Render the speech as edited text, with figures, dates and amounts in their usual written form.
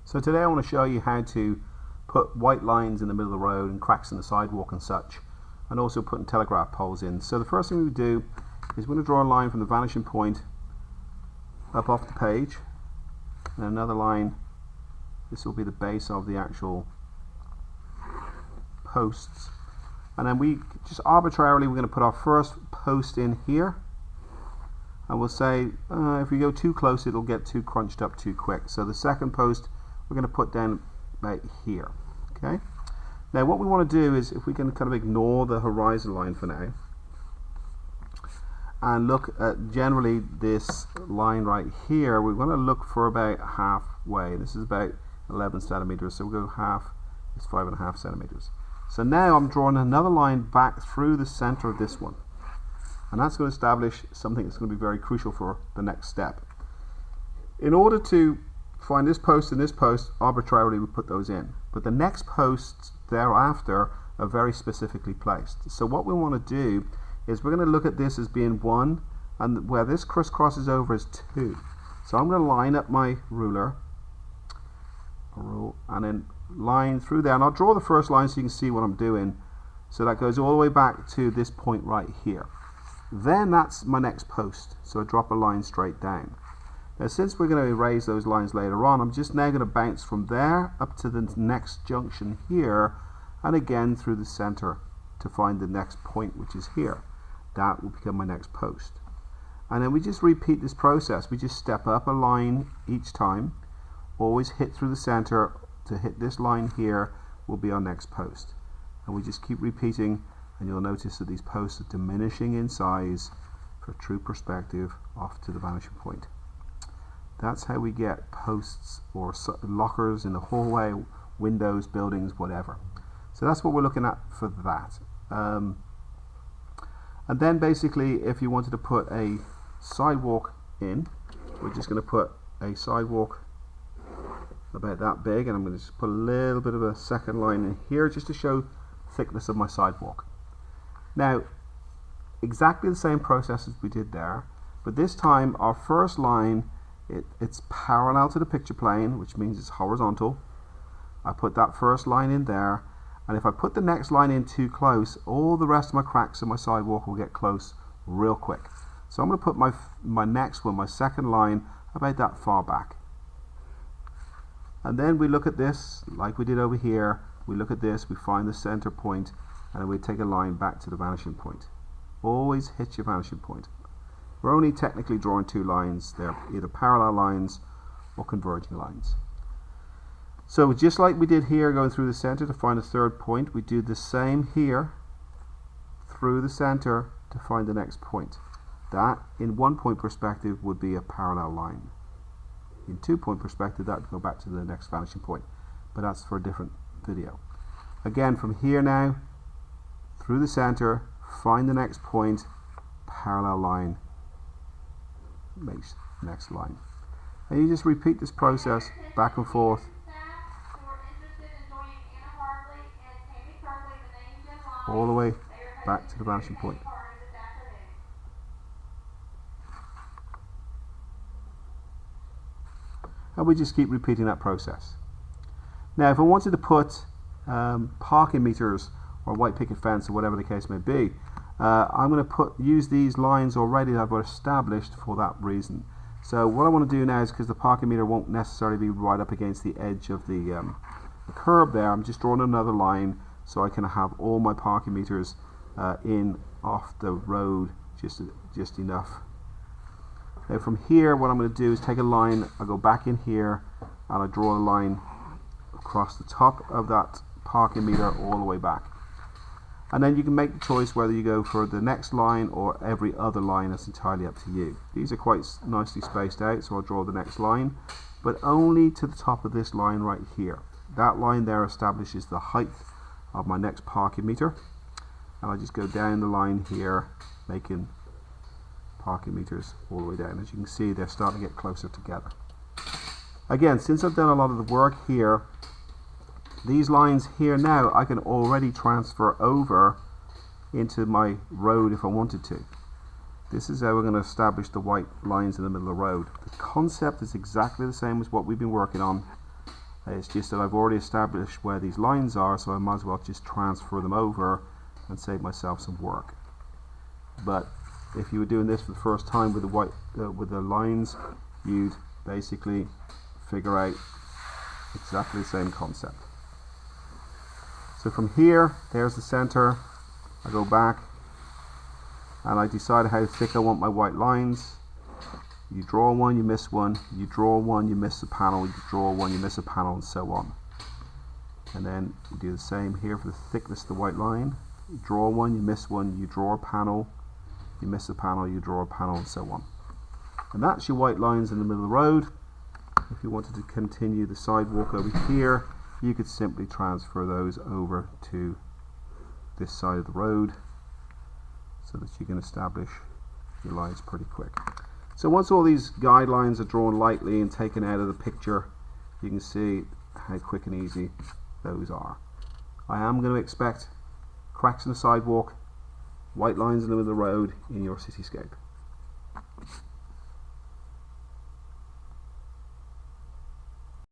So today I want to show you how to put white lines in the middle of the road and cracks in the sidewalk and such, and also putting telegraph poles in. So the first thing we do is we're going to draw a line from the vanishing point up off the page, and another line. This will be the base of the actual posts, and then we just arbitrarily we're going to put our first post in here, and we'll say if we go too close it'll get too crunched up too quick. So the second post we're going to put down right here. Okay. Now what we want to do is, if we can kind of ignore the horizon line for now and look at generally this line right here, we're going to look for about halfway. This is about 11 centimeters, so we'll go half is 5.5 centimeters. So now I'm drawing another line back through the center of this one, and that's going to establish something that's going to be very crucial for the next step. In order to find this post and this post, arbitrarily we put those in, but the next posts thereafter are very specifically placed. So what we want to do is we're going to look at this as being 1, and where this crisscrosses over is 2. So I'm going to line up my ruler, and then line through there, and I'll draw the first line so you can see what I'm doing. So that goes all the way back to this point right here. Then that's my next post, so I drop a line straight down. Now since we're going to erase those lines later on, I'm just now going to bounce from there up to the next junction here, and again through the center to find the next point, which is here. That will become my next post. And then we just repeat this process. We just step up a line each time, always hit through the center to hit this line here will be our next post. And we just keep repeating, and you'll notice that these posts are diminishing in size for true perspective off to the vanishing point. That's how we get posts or lockers in the hallway, windows, buildings, whatever. So that's what we're looking at for that. And then basically, if you wanted to put a sidewalk in, we're just going to put a sidewalk about that big, and I'm going to just put a little bit of a second line in here just to show thickness of my sidewalk. Now, exactly the same process as we did there, but this time our first line, it's parallel to the picture plane, which means it's horizontal. I put that first line in there, and if I put the next line in too close, all the rest of my cracks in my sidewalk will get close real quick. So I'm going to put my next one, my second line, about that far back. And then we look at this like we did over here. We look at this, we find the center point, and then we take a line back to the vanishing point. Always hit your vanishing point. We're only technically drawing 2 lines. They're either parallel lines or converging lines. So just like we did here going through the center to find a third point, we do the same here through the center to find the next point. That in 1 point perspective would be a parallel line. In 2 point perspective that would go back to the next vanishing point, but that's for a different video. Again, from here now through the center, find the next point, parallel line, makes next line, and you just repeat this process back and forth all the way back to the vanishing point. And we just keep repeating that process. Now if I wanted to put parking meters or white picket fence or whatever the case may be, I'm going to use these lines already that I've got established for that reason. So what I want to do now is, because the parking meter won't necessarily be right up against the edge of the curb there, I'm just drawing another line so I can have all my parking meters in off the road just enough. Now from here what I'm going to do is take a line, I go back in here and I draw a line across the top of that parking meter all the way back. And then you can make the choice whether you go for the next line or every other line. That's entirely up to you. These are quite nicely spaced out, so I'll draw the next line, but only to the top of this line right here. That line there establishes the height of my next parking meter, and I just go down the line here making parking meters all the way down. As you can see, they're starting to get closer together. Again, since I've done a lot of the work here, these lines here now I can already transfer over into my road if I wanted to. This is how we're going to establish the white lines in the middle of the road. The concept is exactly the same as what we've been working on It's just that I've already established where these lines are, so I might as well just transfer them over and save myself some work. But if you were doing this for the first time with the lines, you'd basically figure out exactly the same concept. So from here, there's the center. I go back and I decide how thick I want my white lines. You draw one, you miss one, you draw one, you miss a panel, you draw one, you miss a panel, and so on. And then you do the same here for the thickness of the white line. You draw one, you miss one, you draw a panel, you miss a panel, you draw a panel, and so on. And that's your white lines in the middle of the road. If you wanted to continue the sidewalk over here, you could simply transfer those over to this side of the road so that you can establish your lines pretty quick. So once all these guidelines are drawn lightly and taken out of the picture, you can see how quick and easy those are. I am going to expect cracks in the sidewalk, white lines in the middle of the road in your cityscape.